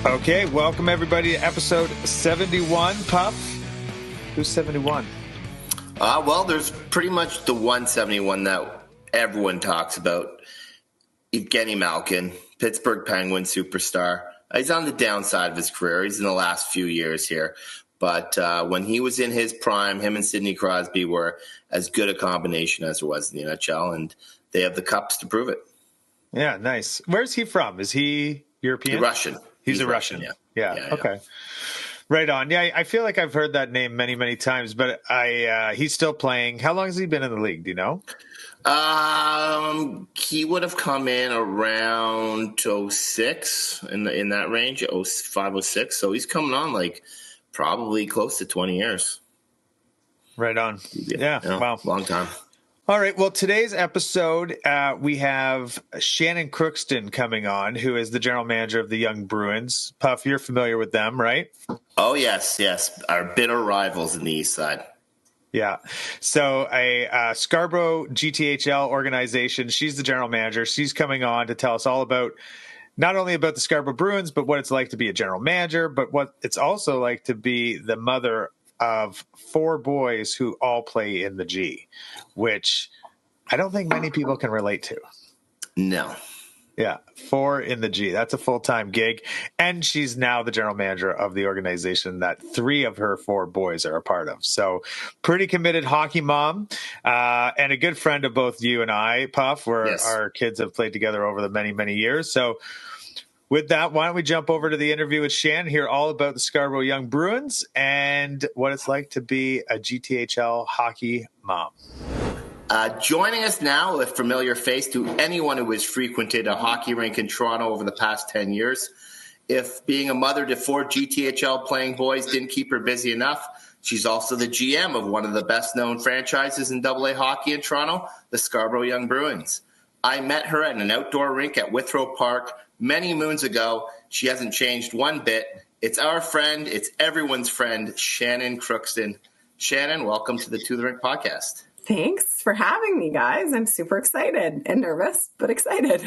Okay, welcome everybody to episode 71. Puff, who's 71? Well, there's pretty much the 171 that everyone talks about. Evgeny Malkin, Pittsburgh Penguins superstar. He's on the downside of his career. He's in the last few years here. But when he was in his prime, him and Sidney Crosby were as good a combination as there was in the NHL, and they have the cups to prove it. Yeah, nice. Where's he from? Is he European? Russian. He's a Russian. Yeah. Okay. Right on. Yeah, I feel like I've heard that name many, many times, but he's still playing. How long has he been in the league? Do you know? He would have come in around 06 in that range, 05, 06. So he's coming on like probably close to 20 years. Right on. Yeah. Wow. Long time. All right. Well, today's episode, we have Shannon Crookston coming on, who is the general manager of the Young Bruins. Puff, you're familiar with them, right? Oh, yes. Our bitter rivals in the East Side. Yeah. So a Scarborough GTHL organization, she's the general manager. She's coming on to tell us all about not only about the Scarborough Bruins, but what it's like to be a general manager, but what it's also like to be the mother of 4 boys who all play in the G, which I don't think many people can relate to. No. Yeah, 4 in the G. That's a full-time gig. And she's now the general manager of the organization that 3 of her 4 boys are a part of. So pretty committed hockey mom and a good friend of both you and I, Puff, where Yes. Our kids have played together over the many, many years. So with that, why don't we jump over to the interview with Shan, hear all about the Scarborough Young Bruins and what it's like to be a GTHL hockey mom. Joining us now, a familiar face to anyone who has frequented a hockey rink in Toronto over the past 10 years. If being a mother to 4 GTHL playing boys didn't keep her busy enough, she's also the GM of one of the best-known franchises in AA hockey in Toronto, the Scarborough Young Bruins. I met her at an outdoor rink at Withrow Park many moons ago. She hasn't changed one bit. It's our friend, it's everyone's friend, Shannon Crookston. Shannon, welcome to the To The Rink podcast. Thanks for having me, guys. I'm super excited and nervous, but excited.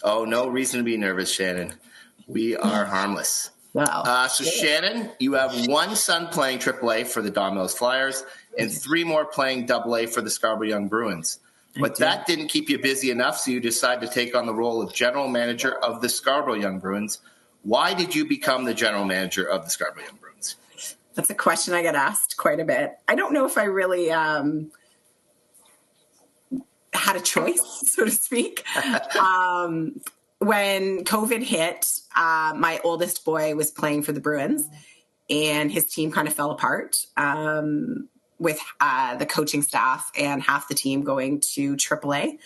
Oh, no reason to be nervous, Shannon. We are harmless. Wow. So, Shannon, you have 1 son playing AAA for the Don Mills Flyers and 3 more playing AA for the Scarborough Young Bruins. But that didn't keep you busy enough, so you decided to take on the role of general manager of the Scarborough Young Bruins. Why did you become the general manager of the Scarborough Young Bruins? That's a question I get asked quite a bit. I don't know if I really had a choice, so to speak. When COVID hit, my oldest boy was playing for the Bruins, and his team kind of fell apart with the coaching staff and half the team going to AAA.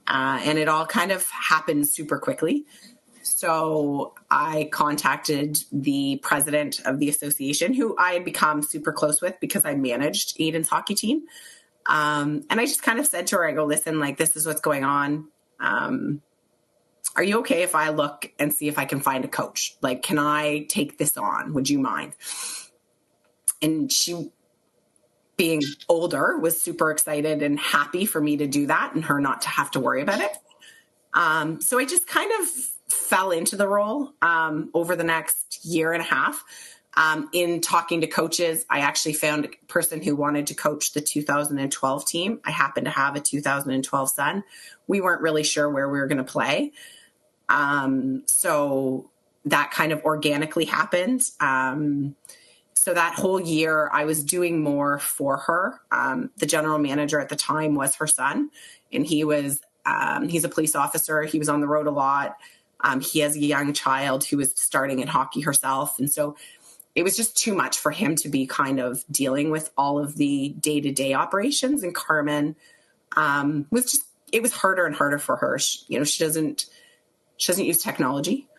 And it all kind of happened super quickly. So I contacted the president of the association, who I had become super close with because I managed Aiden's hockey team. And I just kind of said to her, I go, listen, like, this is what's going on. Are you okay if I look and see if I can find a coach? Like, can I take this on? Would you mind? And she, being older, was super excited and happy for me to do that and her not to have to worry about it. So I just kind of fell into the role over the next year and a half. In talking to coaches, I actually found a person who wanted to coach the 2012 team. I happened to have a 2012 son. We weren't really sure where we were going to play. So that kind of organically happened. So that whole year I was doing more for her. The general manager at the time was her son, and he was, he's a police officer. He was on the road a lot. He has a young child who was starting in hockey herself. And so it was just too much for him to be kind of dealing with all of the day-to-day operations. And Carmen was just, it was harder and harder for her. She doesn't use technology.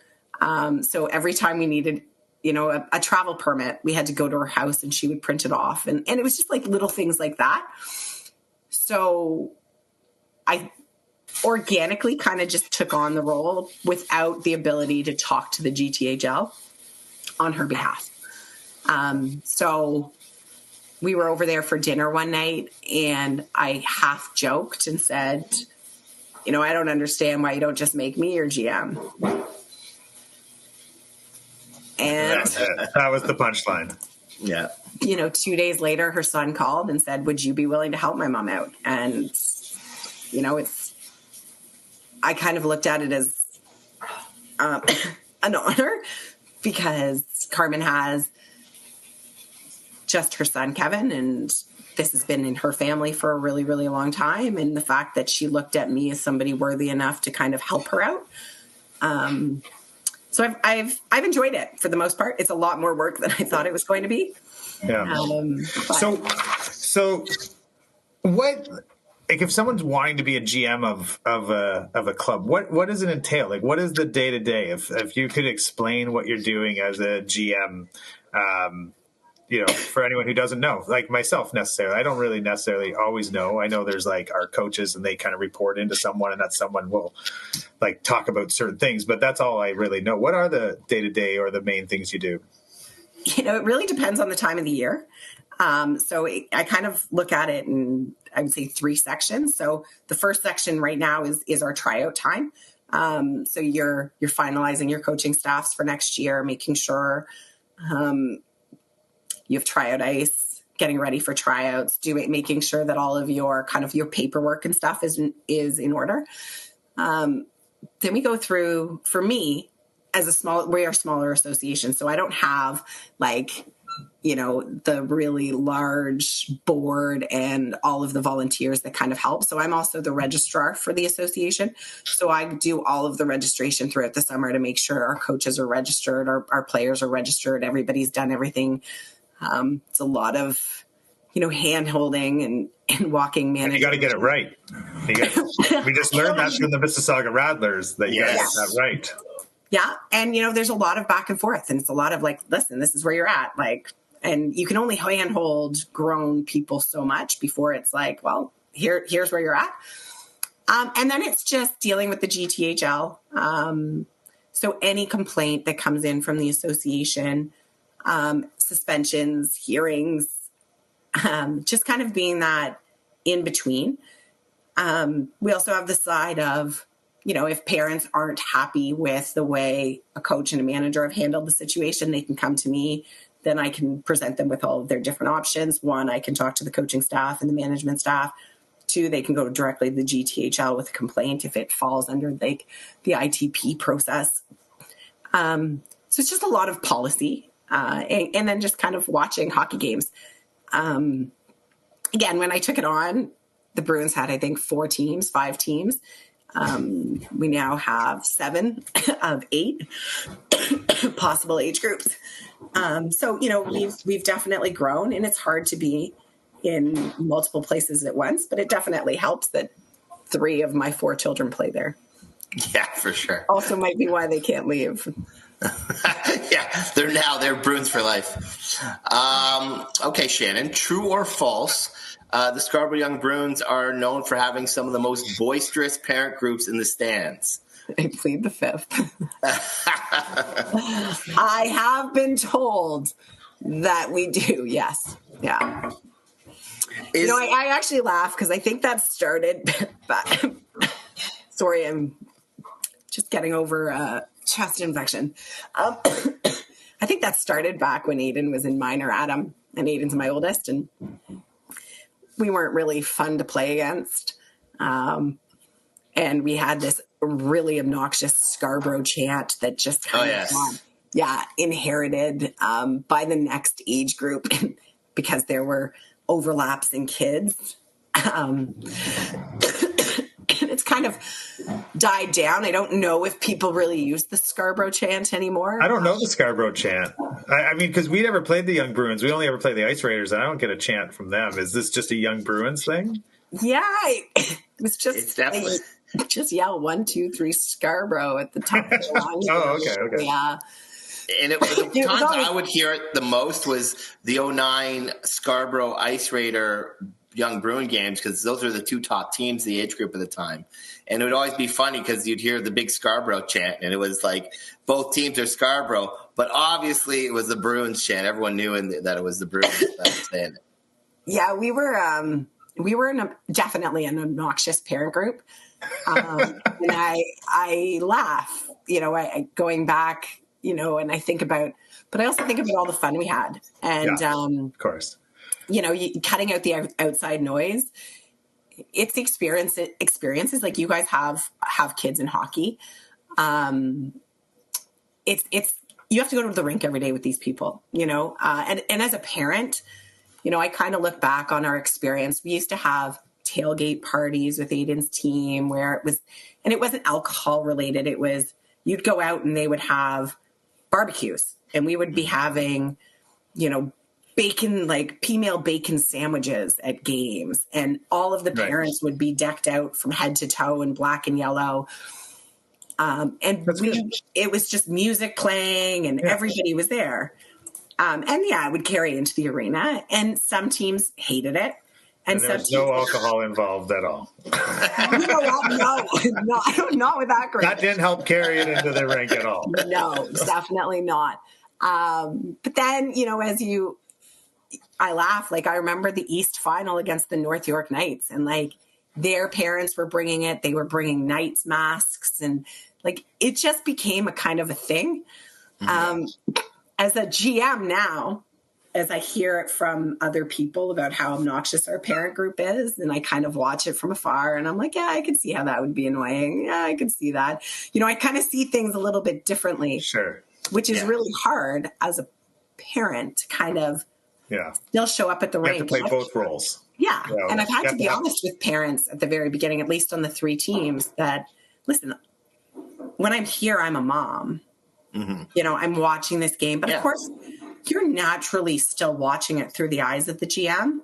So every time we needed, a travel permit, we had to go to her house and she would print it off. And it was just like little things like that. So I organically kind of just took on the role without the ability to talk to the GTHL on her behalf. So we were over there for dinner one night and I half joked and said, I don't understand why you don't just make me your GM. And that was the punchline. Yeah. 2 days later, her son called and said, would you be willing to help my mom out? And, I kind of looked at it as an honor, because Carmen has just her son, Kevin, and this has been in her family for a really, really long time. And the fact that she looked at me as somebody worthy enough to kind of help her out. So I've enjoyed it for the most part. It's a lot more work than I thought it was going to be. Yeah. So what, like, if someone's wanting to be a GM of a club, what does it entail? Like, what is the day to day? If you could explain what you're doing as a GM, for anyone who doesn't know, like myself necessarily, I don't really necessarily always know. I know there's like our coaches and they kind of report into someone, and that someone will like talk about certain things, but that's all I really know. What are the day to day or the main things you do? It really depends on the time of the year. I kind of look at it in, I would say, 3 sections. So the first section right now is our tryout time. So you're finalizing your coaching staffs for next year, making sure you have tryout ice, getting ready for tryouts, making sure that all of your kind of your paperwork and stuff is in order. Then we go through, for me, we are a smaller association, so I don't have the really large board and all of the volunteers that kind of help. So I'm also the registrar for the association. So I do all of the registration throughout the summer to make sure our coaches are registered, our players are registered, everybody's done everything. It's a lot of, hand holding and walking management. You got to get it right. We just learned that from the Mississauga Rattlers, that you got to get that right. Yeah. And, there's a lot of back and forth, and it's a lot of listen, this is where you're at. And you can only handhold grown people so much before it's well, here's where you're at. And then it's just dealing with the GTHL. So any complaint that comes in from the association, suspensions, hearings, just kind of being that in between. We also have the side of, if parents aren't happy with the way a coach and a manager have handled the situation, they can come to me. Then I can present them with all of their different options. 1, I can talk to the coaching staff and the management staff. 2, they can go directly to the GTHL with a complaint if it falls under the ITP process. So it's just a lot of policy, and then just kind of watching hockey games. Again, when I took it on, the Bruins had, I think, 5 teams. We now have 7 of 8 possible age groups. So, we've definitely grown, and it's hard to be in multiple places at once, but it definitely helps that 3 of my 4 children play there. Yeah, for sure. Also might be why they can't leave. Yeah, they're Bruins for life. Okay, Shannon, true or false? The Scarborough Young Bruins are known for having some of the most boisterous parent groups in the stands. I plead the 5th. I have been told that we do, yes. Yeah. I actually laugh because I think that started back. Sorry, I'm just getting over a chest infection. I think that started back when Aiden was in minor, Adam, and Aiden's my oldest, and we weren't really fun to play against. And we had this really obnoxious Scarborough chant that just kind of inherited by the next age group because there were overlaps in kids. It's kind of died down. I don't know if people really use the Scarborough chant anymore. I don't know the Scarborough chant. I mean, because we never played the Young Bruins. We only ever played the Ice Raiders, and I don't get a chant from them. Is this just a Young Bruins thing? Yeah, it was just... It's definitely... Just yell 1, 2, 3 Scarborough at the top of the line. Oh, okay. Yeah. And the times I would hear it the most was the 2009 Scarborough Ice Raider Young Bruin games, because those were the 2 top teams, the age group at the time. And it would always be funny because you'd hear the big Scarborough chant, and it was like both teams are Scarborough, but obviously it was the Bruins chant. Everyone knew that it was the Bruins that was saying it. Yeah, we were definitely an obnoxious parent group. And I laugh, going back, and I think about, but I also think about all the fun we had. And, of course, cutting out the outside noise. It's the experiences like you guys have kids in hockey. It's you have to go to the rink every day with these people, and as a parent, I kind of look back on our experience. We used to have tailgate parties with Aiden's team where it wasn't alcohol related. It was, you'd go out and they would have barbecues and we would be having, bacon, like female bacon sandwiches at games. And all of the parents would be decked out from head to toe in black and yellow. It was just music playing and everybody was there. It would carry into the arena, and some teams hated it. And there's no alcohol involved at all. No, not with that group. That didn't help carry it into the rink at all. No, definitely not. But then, I laugh. Like, I remember the East final against the North York Knights, and like their parents were bringing it. They were bringing Knights masks, and like it just became a kind of a thing. As a GM now, as I hear it from other people about how obnoxious our parent group is, and I kind of watch it from afar, and I'm like, yeah, I could see how that would be annoying. Yeah, I could see that. I kind of see things a little bit differently. Sure. Which is really hard as a parent to kind of still show up at the rink. You have to play both roles. Yeah. And I've had to be honest with parents at the very beginning, at least on the 3 teams, that, listen, when I'm here, I'm a mom. Mm-hmm. I'm watching this game. But of course, you're naturally still watching it through the eyes of the GM.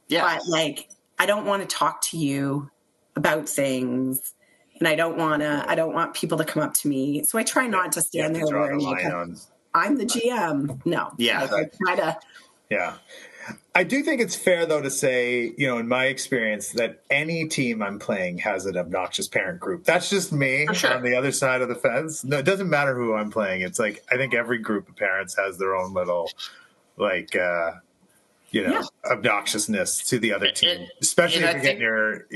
Yeah. But like, I don't want to talk to you about things. And I don't want people to come up to me. So I try not to stand there wearing makeup. I'm the GM. No. Yeah. I try to. Yeah. I do think it's fair, though, to say, in my experience, that any team I'm playing has an obnoxious parent group. That's just me on the other side of the fence. No, it doesn't matter who I'm playing. It's like, I think every group of parents has their own little, obnoxiousness to the other team, especially if you're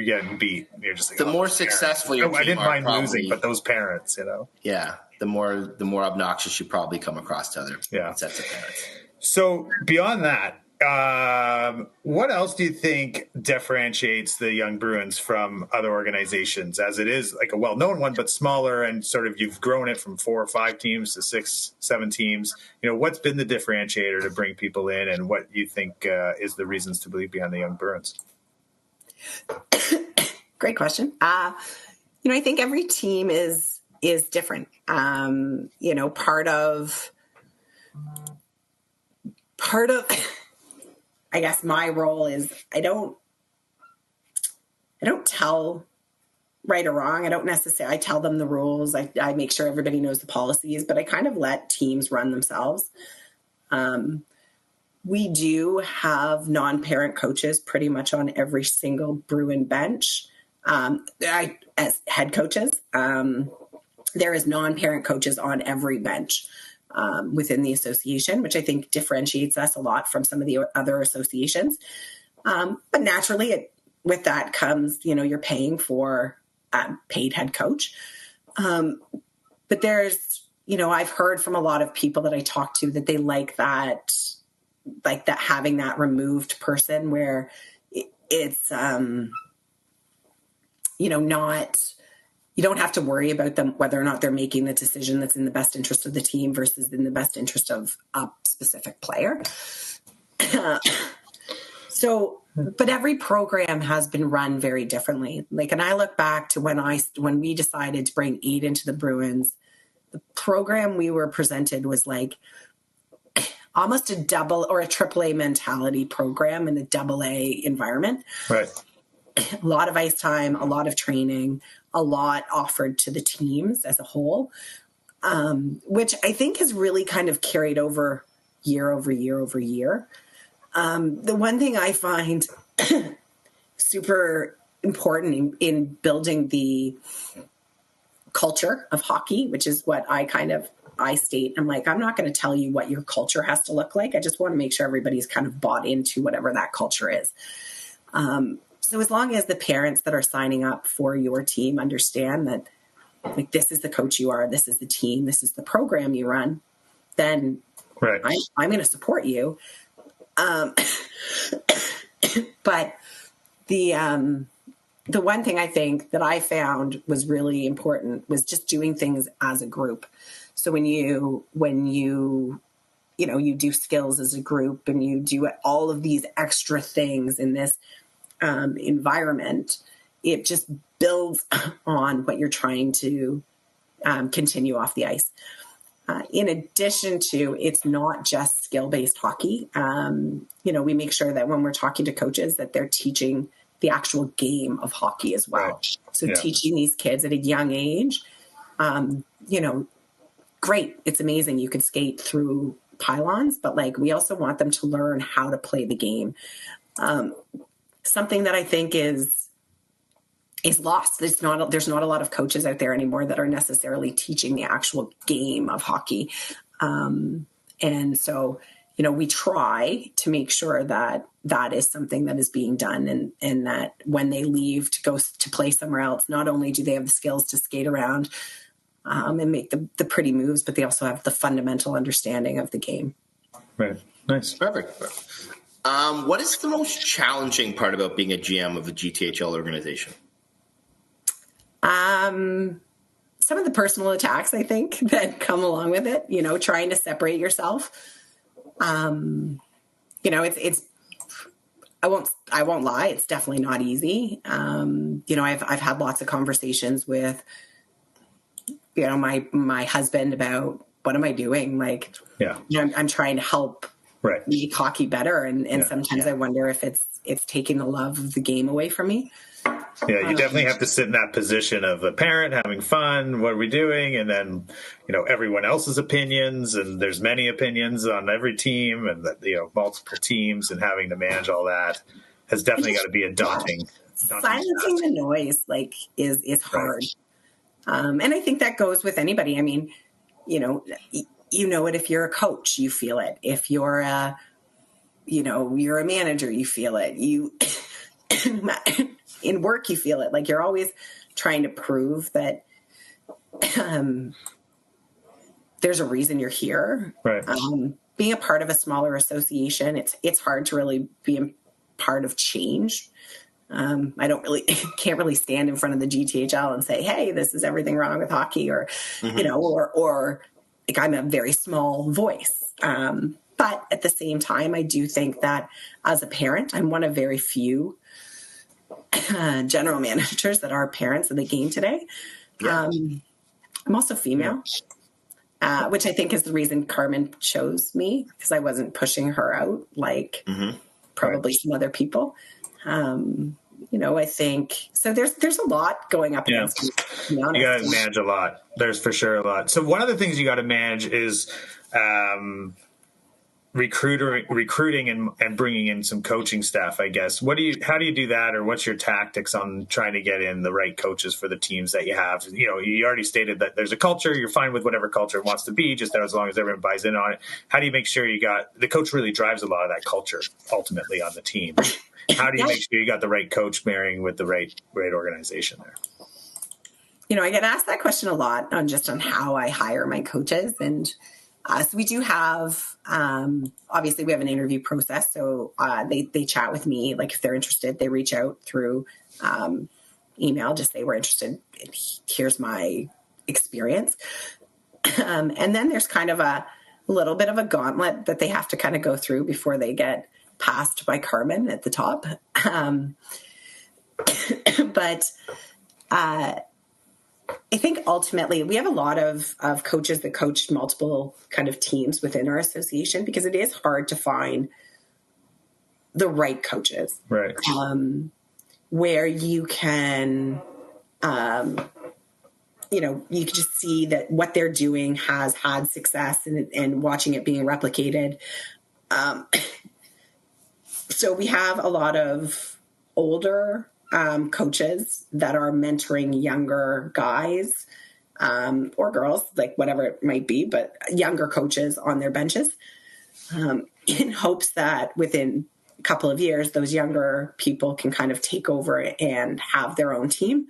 getting beat. You're just like, the more successful your team I didn't mind losing, but those parents, Yeah. The more obnoxious you probably come across to other sets of parents. So beyond that, what else do you think differentiates the Young Bruins from other organizations, as it is like a well-known one, but smaller, and sort of you've grown it from 4 or 5 teams to 6, 7 teams? What's been the differentiator to bring people in, and what you think is the reasons to believe behind the Young Bruins? Great question. I think every team is different. Part of I guess my role is I don't tell right or wrong. I don't necessarily, I tell them the rules. I make sure everybody knows the policies, but I kind of let teams run themselves. We do have non-parent coaches pretty much on every single Bruin bench. As head coaches, there is non-parent coaches on every bench. Within the association, which I think differentiates us a lot from some of the other associations. But naturally, with that comes, you're paying for a paid head coach. But there's, I've heard from a lot of people that I talk to that they like that having that removed person where it's, not... You don't have to worry about them, whether or not they're making the decision that's in the best interest of the team versus in the best interest of a specific player. But every program has been run very differently. And I look back to when we decided to bring Aid into the Bruins, the program we were presented was like almost a double or a AAA mentality program in a AA environment. Right. A lot of ice time, a lot of training, a lot offered to the teams as a whole, which I think has really kind of carried over year over year over year. The one thing I find super important in building the culture of hockey, which is what I state. I'm like, I'm not going to tell you what your culture has to look like. I just want to make sure everybody's kind of bought into whatever that culture is. So as long as the parents that are signing up for your team understand that like, this is the coach you are, this is the team, this is the program you run, then right. I'm going to support you. But the one thing I think that I found was really important was just doing things as a group. So when you do skills as a group and you do all of these extra things in this environment, it just builds on what you're trying to continue off the ice. In addition to, it's not just skill-based hockey. We make sure that when we're talking to coaches that they're teaching the actual game of hockey as well. Right. So teaching these kids at a young age, great. It's amazing. You could skate through pylons, but like, we also want them to learn how to play the game. Something that I think is lost. There's not a lot of coaches out there anymore that are necessarily teaching the actual game of hockey. And so, we try to make sure that that is something that is being done, and that when they leave to go to play somewhere else, not only do they have the skills to skate around and make the pretty moves, but they also have the fundamental understanding of the game. Right. Nice. Perfect. What is the most challenging part about being a GM of a GTHL organization? Some of the personal attacks, I think, that come along with it, trying to separate yourself. It's, I won't lie. It's definitely not easy. I've had lots of conversations with, my husband about, what am I doing? Like, I'm trying to help make hockey better. And sometimes I wonder if it's taking the love of the game away from me. Yeah, you definitely have to sit in that position of a parent having fun. What are we doing? And then, everyone else's opinions, and there's many opinions on every team, and multiple teams, and having to manage all that has definitely got to be a daunting. Silencing the noise, is hard. Right. And I think that goes with anybody. I mean, it if you're a coach, you feel it. If you're you're a manager, you feel it. You in work, you feel it. Like, you're always trying to prove that there's a reason you're here. Right. Being a part of a smaller association, it's hard to really be a part of change. I can't really stand in front of the GTHL and say, hey, this is everything wrong with hockey, or, or like, I'm a very small voice. But at the same time, I do think that as a parent, I'm one of very few general managers that are parents of the game today. Yeah. I'm also female, which I think is the reason Carmen chose me, because I wasn't pushing her out like probably some other people. I think so. There's a lot going up against me, to be honest. You got to manage a lot. There's for sure a lot. So one of the things you got to manage is recruiting and bringing in some coaching staff, I guess. How do you do that, or what's your tactics on trying to get in the right coaches for the teams that you have? You already stated that there's a culture. You're fine with whatever culture it wants to be, just as long as everyone buys in on it. How do you make sure the coach really drives a lot of that culture ultimately on the team? How do you make sure you got the right coach marrying with the right organization there? I get asked that question a lot on how I hire my coaches. And so we do have, obviously we have an interview process. So they chat with me. Like, if they're interested, they reach out through email, just say, we're interested. Here's my experience. And then there's kind of a little bit of a gauntlet that they have to kind of go through before they get passed by Carmen at the top. But I think ultimately we have a lot of coaches that coach multiple kind of teams within our association, because it is hard to find the right coaches. Right. Where you can, you can just see that what they're doing has had success, and watching it being replicated. So we have a lot of older coaches that are mentoring younger guys or girls, like whatever it might be, but younger coaches on their benches, in hopes that within a couple of years, those younger people can kind of take over and have their own team,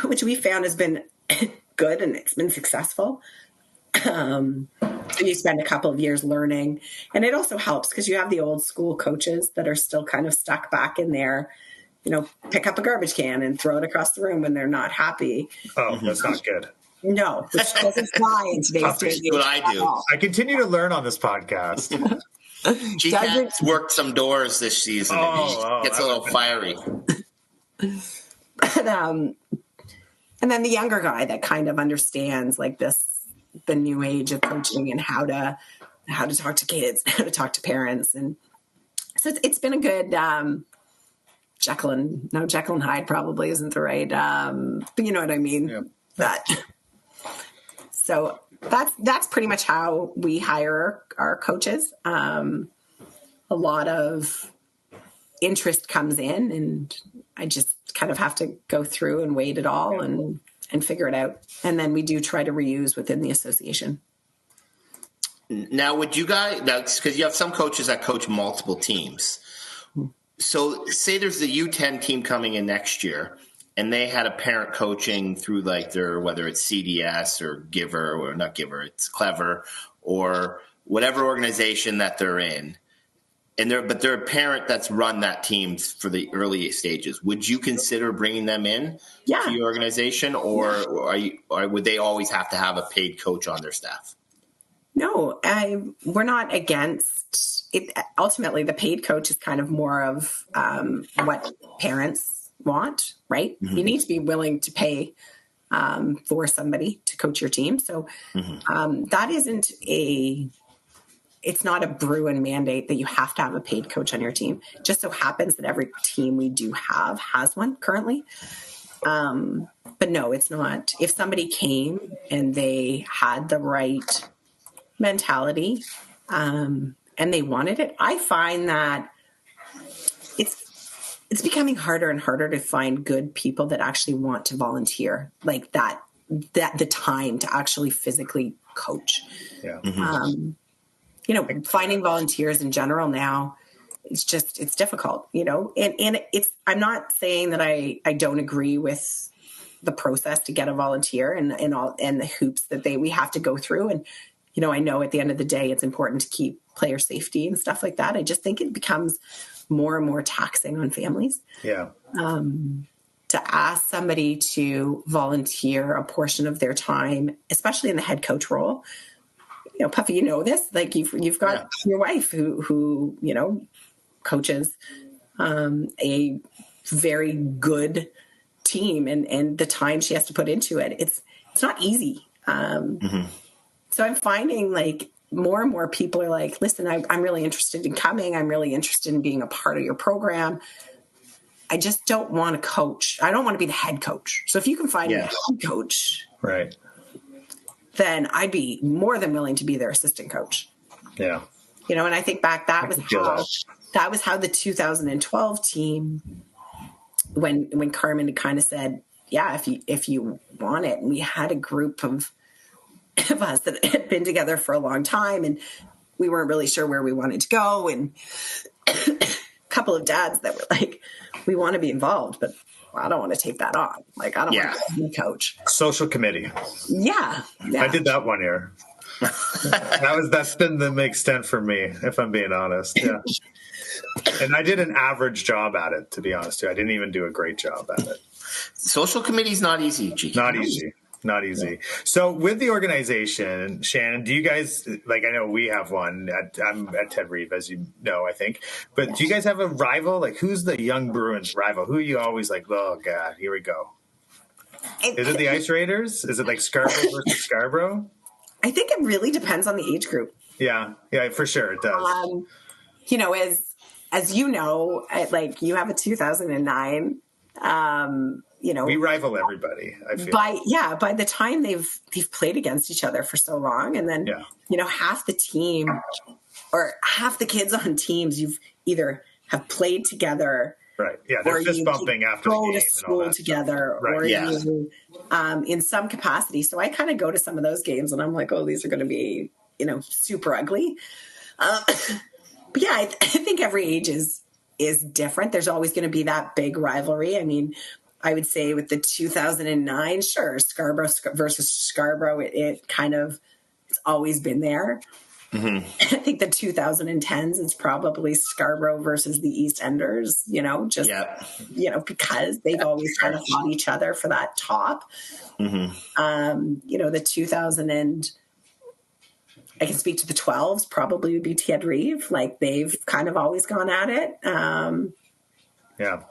which we found has been good and it's been successful. So you spend a couple of years learning, and it also helps because you have the old school coaches that are still kind of stuck back in there, pick up a garbage can and throw it across the room when they're not happy. Oh, that's not good. No, which doesn't fly in today's day. That's what I do. I continue to learn on this podcast. GTH's worked some doors this season. Gets a little fiery. And then the younger guy that kind of understands like the new age of coaching and how to talk to kids, how to talk to parents. And so it's been a good, Jekyll and Hyde probably isn't the right, but you know what I mean? Yeah. So that's pretty much how we hire our coaches. A lot of interest comes in, and I just kind of have to go through and weigh it all and figure it out. And then we do try to reuse within the association. Now, would you guys, because you have some coaches that coach multiple teams. So say there's the U10 team coming in next year, and they had a parent coaching through like their, whether it's CDS or Giver, or not Giver, it's Clever, or whatever organization that they're in. But they're a parent that's run that team for the early stages. Would you consider bringing them in to your organization, or would they always have to have a paid coach on their staff? No, we're not against it. Ultimately, the paid coach is kind of more of what parents want, right? Mm-hmm. You need to be willing to pay for somebody to coach your team. So that isn't it's not a Bruin mandate that you have to have a paid coach on your team. It just so happens that every team we do have has one currently. But no, it's not. If somebody came and they had the right mentality and they wanted it, I find that it's becoming harder and harder to find good people that actually want to volunteer, like that the time to actually physically coach. Yeah. Finding volunteers in general now, it's difficult, and I'm not saying that I don't agree with the process to get a volunteer and the hoops that we have to go through. And, I know at the end of the day, it's important to keep player safety and stuff like that. I just think it becomes more and more taxing on families. Yeah. To ask somebody to volunteer a portion of their time, especially in the head coach role, Puffy, this, like you've got your wife who coaches a very good team, and the time she has to put into it, it's not easy. So I'm finding like more and more people are like, listen, I'm really interested in coming. I'm really interested in being a part of your program. I just don't want to coach. I don't want to be the head coach. So if you can find me a head coach, right, then I'd be more than willing to be their assistant coach. Yeah. And I think back, that was how the 2012 team, when Carmen kind of said, yeah, if you want it. And we had a group of us that had been together for a long time, and we weren't really sure where we wanted to go. And a couple of dads that were like, we want to be involved, but I don't want to take that on. Like, I don't want to be coach. Social committee. Yeah. I did that 1 year. That's been the extent for me, if I'm being honest. Yeah. And I did an average job at it, to be honest, too. I didn't even do a great job at it. Social committee's not easy, G. Not easy. Yeah. So with the organization, Shannon, do you guys, like, I know we have one. I'm at Ted Reeve, as you know, I think. But do you guys have a rival? Like, who's the Young Bruins rival? Who are you always like, oh, God, here we go? Is it the Ice Raiders? Is it like Scarborough versus Scarborough? I think it really depends on the age group. Yeah, for sure it does. As you know, like, you have a 2009. We rival everybody. I feel by the time they've played against each other for so long, and then half the team or half the kids on teams you've either have played together, right? Yeah, they're fist bumping after go the game to school together, right. Or you in some capacity. So I kind of go to some of those games, and I'm like, oh, these are going to be super ugly. But yeah, I think every age is different. There's always going to be that big rivalry. I mean, I would say with the 2009, sure, Scarborough versus Scarborough, it kind of, it's always been there. I think the 2010s is probably Scarborough versus the East Enders, because they've always kind of fought each other for that top. The 2000 I can speak to the 12s, probably would be Ted Reeve. Like, they've kind of always gone at it. Yeah.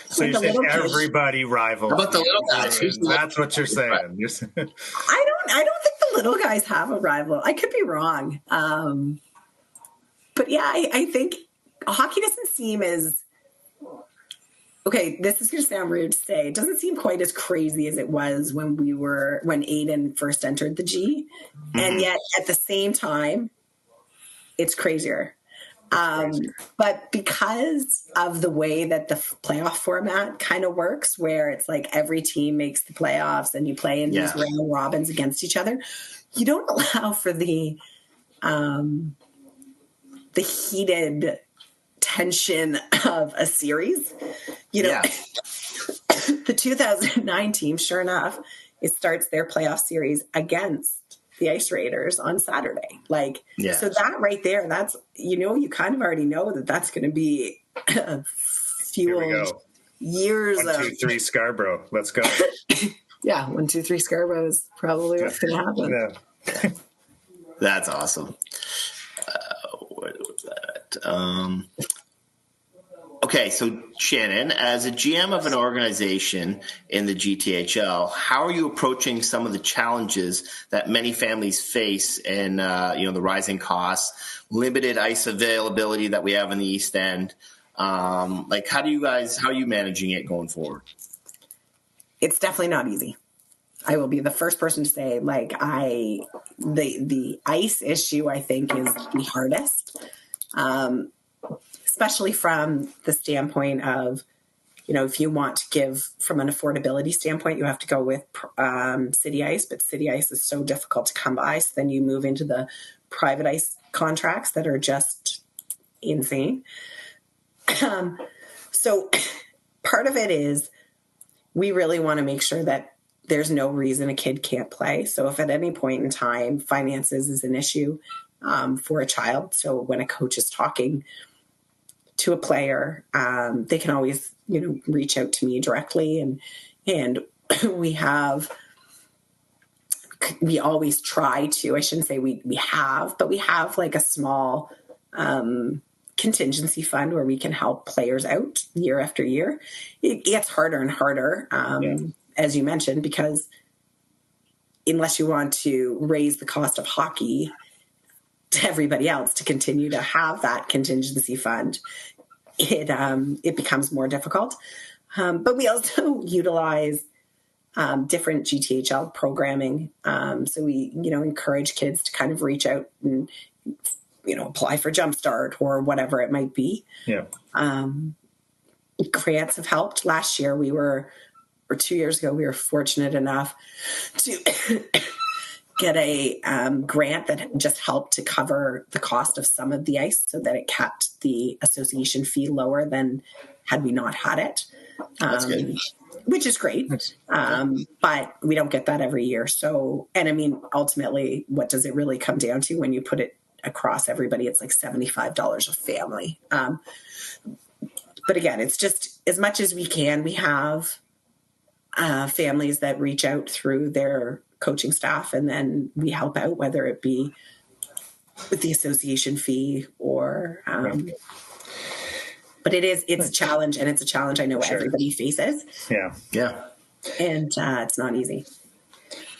So you're saying everybody rivals. How about the little guys? That's what you're saying. I don't think the little guys have a rival. I could be wrong. But yeah, I think hockey doesn't seem as, okay, this is going to sound weird to say, it doesn't seem quite as crazy as it was when Aiden first entered the G. And yet at the same time, it's crazier. But because of the way that the playoff format kind of works, where it's like every team makes the playoffs and you play in these round robins against each other, you don't allow for the heated tension of a series. The 2009 team, sure enough, it starts their playoff series against the Ice Raiders on Saturday. So that right there, that's, you kind of already know that's going to be fueled years 1, 2, 3 Scarborough. Let's go. Yeah, 1, 2, 3 Scarborough is probably what's going to happen. Yeah. That's awesome. What was that? Okay, so Shannon, as a GM of an organization in the GTHL, how are you approaching some of the challenges that many families face in, the rising costs, limited ice availability that we have in the East End? How are you managing it going forward? It's definitely not easy. I will be the first person to say, the ice issue, I think, is the hardest. Especially from the standpoint of, if you want to give from an affordability standpoint, you have to go with city ice, but city ice is so difficult to come by. So then you move into the private ice contracts that are just insane. So part of it is we really want to make sure that there's no reason a kid can't play. So if at any point in time finances is an issue for a child, so when a coach is talking to a player, they can always, reach out to me directly. And we always try to, I shouldn't say we have, but we have a small contingency fund where we can help players out year after year. It gets harder and harder, as you mentioned, because unless you want to raise the cost of hockey to everybody else to continue to have that contingency fund, it becomes more difficult. But we also utilize different GTHL programming. So we, encourage kids to kind of reach out and, apply for Jumpstart or whatever it might be. Yeah. Grants have helped. Last year or 2 years ago, we were fortunate enough to get a grant that just helped to cover the cost of some of the ice so that it kept the association fee lower than had we not had it. That's good. Which is great. But we don't get that every year. So, and I mean, ultimately, what does it really come down to when you put it across everybody? It's like $75 a family. But again, it's just as much as we can. We have families that reach out through their coaching staff, and then we help out, whether it be with the association fee or but it's a challenge, and it's a challenge I know everybody faces. Yeah And it's not easy.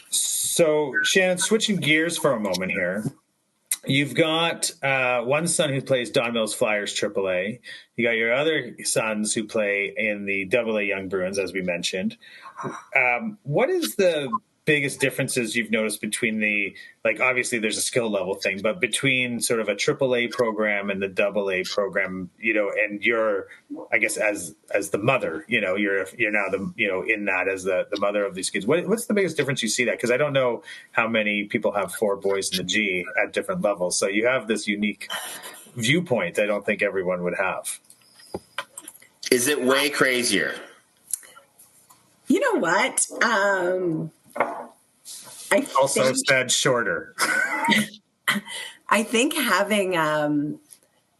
So Shannon, switching gears for a moment here, you've got one son who plays Don Mills Flyers AAA. You got your other sons who play in the AA Young Bruins, as we mentioned. What is the biggest differences you've noticed between obviously there's a skill level thing, but between sort of a AAA program and the AA program, and you're, I guess, as the mother, you're now in that as the mother of these kids. What's the biggest difference you see that? Because I don't know how many people have 4 boys in the G at different levels. So you have this unique viewpoint I don't think everyone would have. Is it way crazier? You know what? I Also said shorter. I think having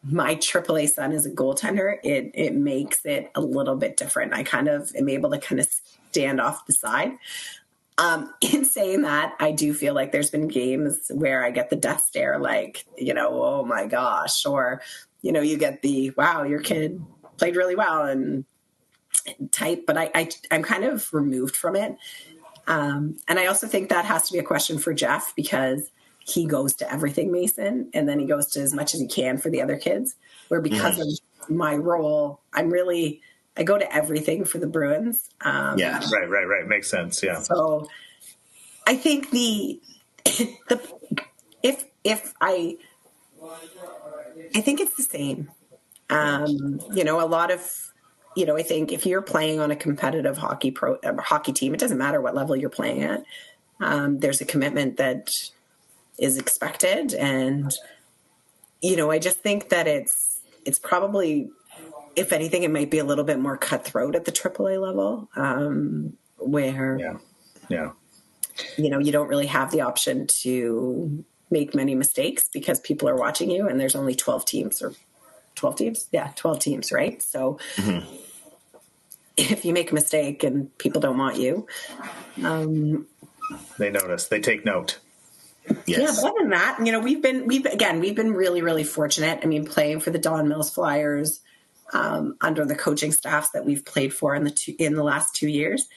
my AAA son as a goaltender, it makes it a little bit different. I kind of am able to kind of stand off the side. In saying that, I do feel like there's been games where I get the death stare, like, oh my gosh, or, you get the, wow, your kid played really well and type, but I'm kind of removed from it. And I also think that has to be a question for Jeff, because he goes to everything Mason, and then he goes to as much as he can for the other kids, where because of my role, I go to everything for the Bruins. Right. Makes sense. Yeah. So I think I think it's the same. A lot of, I think if you're playing on a competitive hockey team, it doesn't matter what level you're playing at. There's a commitment that is expected. And, I just think that it's probably, if anything, it might be a little bit more cutthroat at the AAA level, where, you don't really have the option to make many mistakes because people are watching you, and there's only 12 teams, right? So if you make a mistake and people don't want you, they notice, they take note. Yes. Yeah, but other than that, we've been really, really fortunate. I mean, playing for the Don Mills Flyers, under the coaching staffs that we've played for in the last 2 years,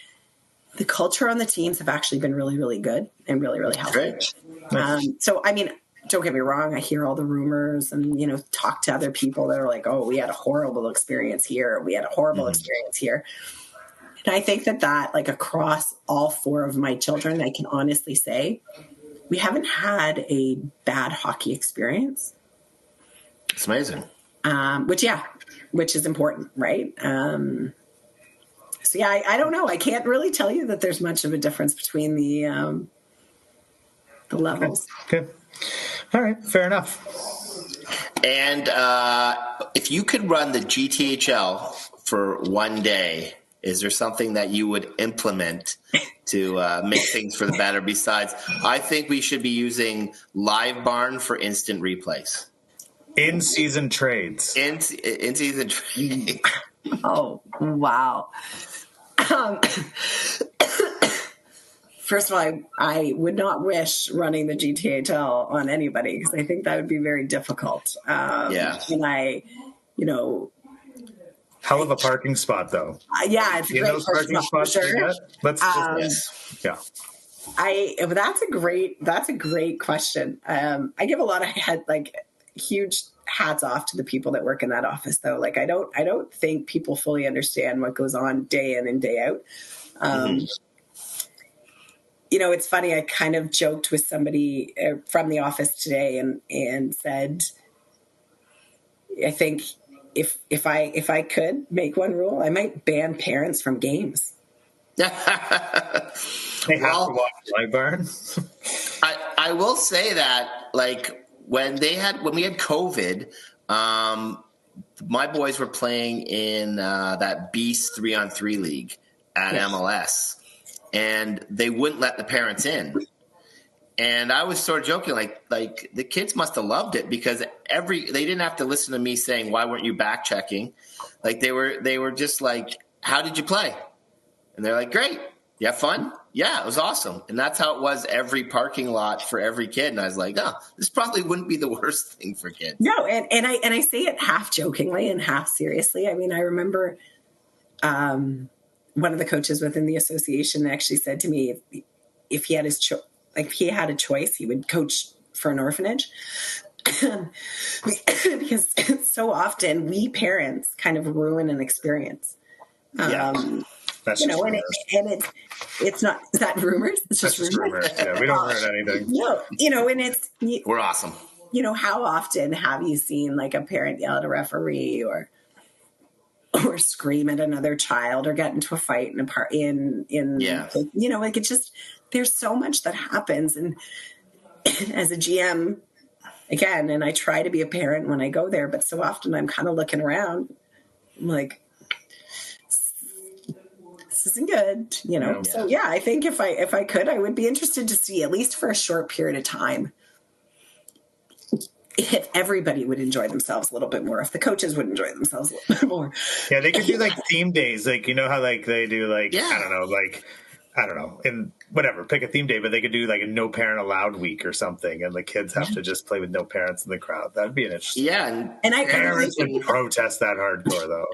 the culture on the teams have actually been really, really good and really, really healthy. So, I mean, don't get me wrong. I hear all the rumors and, talk to other people that are like, oh, we had a horrible experience here. We had a horrible experience here. And I think that like across all 4 of my children, I can honestly say we haven't had a bad hockey experience. It's amazing. Which is important, right? So yeah, I don't know. I can't really tell you that there's much of a difference between the levels. Okay. All right. Fair enough. And if you could run the GTHL for one day, is there something that you would implement to make things for the better? Besides, I think we should be using Live Barn for instant replays. In-season trades. In-season trades. Oh, wow. First of all, I would not wish running the GTHL on anybody, because I think that would be very difficult. And hell of a parking spot, though. It's a great parking spot, for sure. That's a great question. I give a lot of huge hats off to the people that work in that office, though. Like, I don't think people fully understand what goes on day in and day out. It's funny. I kind of joked with somebody from the office today and said, I think if I could make one rule, I might ban parents from games. They have to watch Live Barn. I will say that, like, when we had COVID, my boys were playing in that Beast 3-on-3 league at MLS, and they wouldn't let the parents in. And I was sort of joking, like the kids must have loved it, because they didn't have to listen to me saying, why weren't you back checking? Like, they were just like, how did you play? And they're like, great. You have fun? Yeah, it was awesome. And that's how it was every parking lot for every kid. And I was like, this probably wouldn't be the worst thing for kids. No, and I say it half jokingly and half seriously. I mean, I remember one of the coaches within the association actually said to me, if he had if he had a choice, he would coach for an orphanage. Because so often we parents kind of ruin an experience. That's it's not, is that rumors? It's just rumors. Yeah, we don't ruin anything. No, and we're awesome. How often have you seen like a parent yell at a referee or scream at another child or get into a fight it's just, there's so much that happens. And as a GM, again, and I try to be a parent when I go there, but so often I'm kind of looking around, I'm like, this isn't good, you know? Yeah. So yeah, I think if I could, I would be interested to see, at least for a short period of time, if everybody would enjoy themselves a little bit more, if the coaches would enjoy themselves a little bit more. Yeah, they could do like theme days, like, you know how like they do like, Yeah. I don't know, and whatever, pick a theme day, but they could do like a no parent allowed week or something, and the kids have to just play with no parents in the crowd. That'd be an interesting. Yeah, And Parents would protest that hardcore though.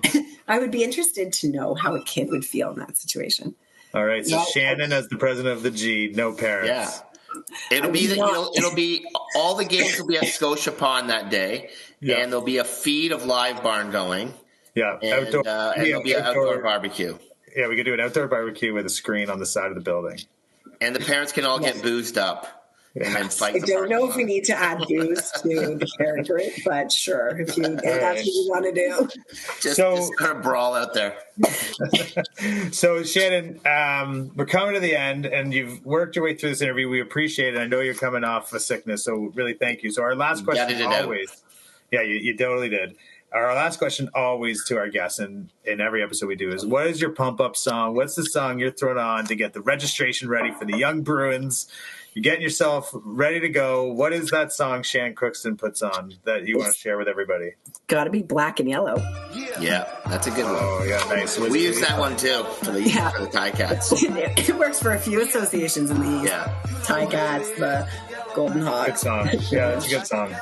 I would be interested to know how a kid would feel in that situation. All right, so Yeah. Shannon as the president of the G, no parents. yeah. It'll be all the games will be at Scotia Pond that day, Yeah. and there'll be a feed of Live Barn going, Yeah, and there'll be an outdoor barbecue. Yeah, we could do an outdoor barbecue with a screen on the side of the building. And the parents can all get boozed up and then fight. I don't know if we need to add booze to the character, but sure, if that's what you want to do. Just kind of brawl out there. So, Shannon, we're coming to the end, and you've worked your way through this interview. We appreciate it. I know you're coming off a sickness, so really thank you. So our last question always. Yeah, you totally did. Our last question always to our guests in every episode we do is, what is your pump-up song? What's the song you're throwing on to get the registration ready for the Young Bruins? You're getting yourself ready to go. What is that song Shannon Crookston puts on that you want to share with everybody? Got to be Black and Yellow. Yeah, that's a good one. Oh, yeah, nice. We use that one, too, for the Ticats. It works for a few associations in the East. Yeah. Ticats, the Golden Hawks. Good song. Yeah, it's a good song.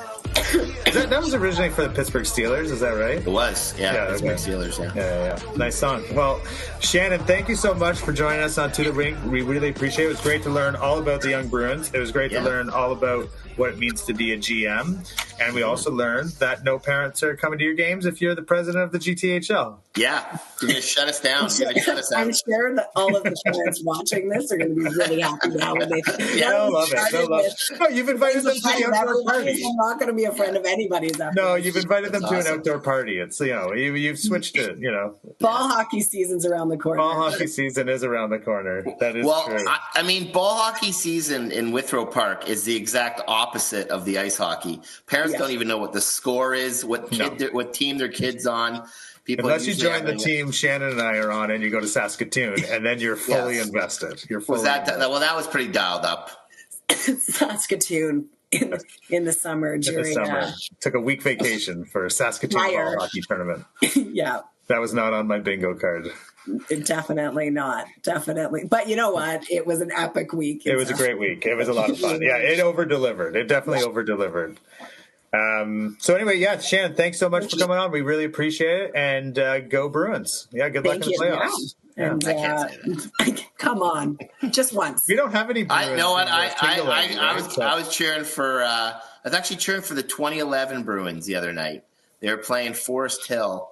That was originally for the Pittsburgh Steelers, is that right? It was, Pittsburgh Steelers, Yeah. Nice song. Well, Shannon, thank you so much for joining us on To the Rink. We really appreciate it. It was great to learn all about the Young Bruins. It was great to learn all about what it means to be a GM. And we also learned that no parents are coming to your games if you're the president of the GTHL. Yeah, you're going to shut us down. I'm sure that all of the parents watching this are going to be really happy now when they they'll love it. Oh, you've invited them to the outdoor party. I'm not going to be a friend of anybody's. No, you've invited them to an outdoor party. It's, you've switched it, Ball hockey season's around the corner. Ball hockey season is around the corner. That is true. I mean, ball hockey season in Withrow Park is the exact opposite of the ice hockey. Parents don't even know what the score is, what team their kid's on. Unless you join the team Shannon and I are on and you go to Saskatoon, and then you're fully invested. You're fully invested. Well, that was pretty dialed up. Saskatoon in the summer during took a week vacation for a Saskatoon ball hockey tournament. Yeah. That was not on my bingo card. Definitely not. Definitely. But you know what? It was an epic week. It was a great week. It was a lot of fun. Yeah, it over-delivered. It definitely over-delivered. So anyway, Shannon, thanks so much for coming on. We really appreciate it. And go Bruins. Yeah, good luck in the playoffs. Yeah. And come on, just once. We don't have any Bruins. I know what I was cheering for. I was actually cheering for the 2011 Bruins the other night. They were playing Forest Hill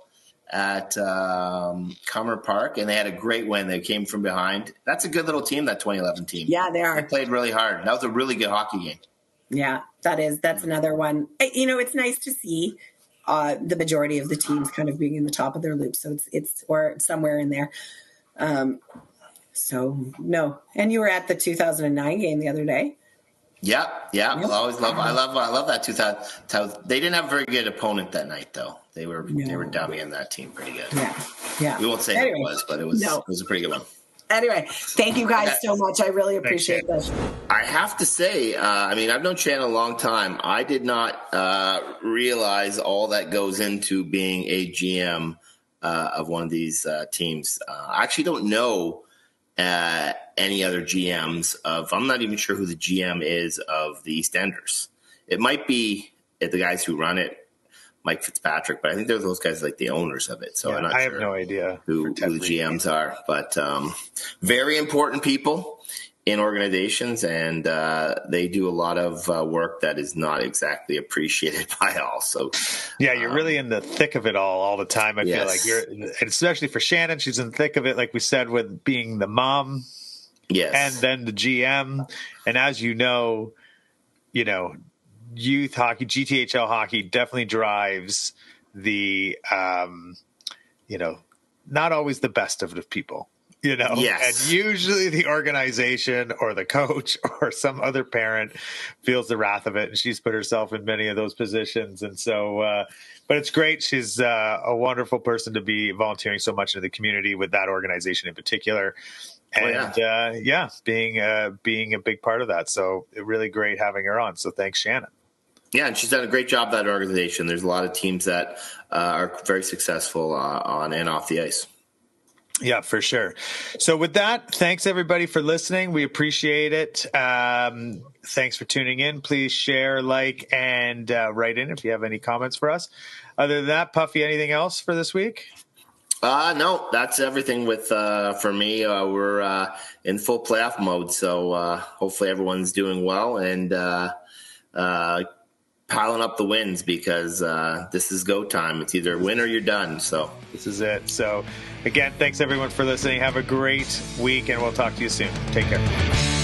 at Comer Park, and they had a great win. They came from behind. That's a good little team, that 2011 team. Yeah, they are. They played really hard. That was a really good hockey game. Yeah, that's another one. It's nice to see the majority of the teams kind of being in the top of their loop. So it's or somewhere in there. So no, and you were at the 2009 game the other day. Yeah. Well, I love that 2000. They didn't have a very good opponent that night, though. They were dummying that team pretty good. Yeah. We won't say who it was, but it was a pretty good one. Anyway, thank you guys so much. I really appreciate this. I have to say, I've known Shannon a long time. I did not realize all that goes into being a GM of one of these teams. I actually don't know any other GMs I'm not even sure who the GM is of the EastEnders. It might be the guys who run it, Mike Fitzpatrick, but I think they're those guys like the owners of it. So I'm not sure. I have no idea who the GMs are, but very important people in organizations, and they do a lot of work that is not exactly appreciated by all. So you're really in the thick of it all the time. I feel like and especially for Shannon, she's in the thick of it, like we said, with being the mom, and then the GM, and as youth hockey, GTHL hockey definitely drives the, not always the best of the people. Yes. And usually the organization or the coach or some other parent feels the wrath of it, and she's put herself in many of those positions. And so, but it's great. She's a wonderful person to be volunteering so much in the community with that organization in particular. And being a big part of that. So really great having her on. So thanks, Shannon. Yeah, and she's done a great job at that organization. There's a lot of teams that are very successful on and off the ice. Yeah, for sure. So with that, thanks everybody for listening. We appreciate it. Thanks for tuning in. Please share, like, and write in if you have any comments for us. Other than that, Puffy, anything else for this week? No, that's everything for me. We're in full playoff mode, so hopefully everyone's doing well and piling up the wins because this is go time. It's either win or you're done. So this is it. So again, thanks everyone for listening. Have a great week, and we'll talk to you soon. Take care.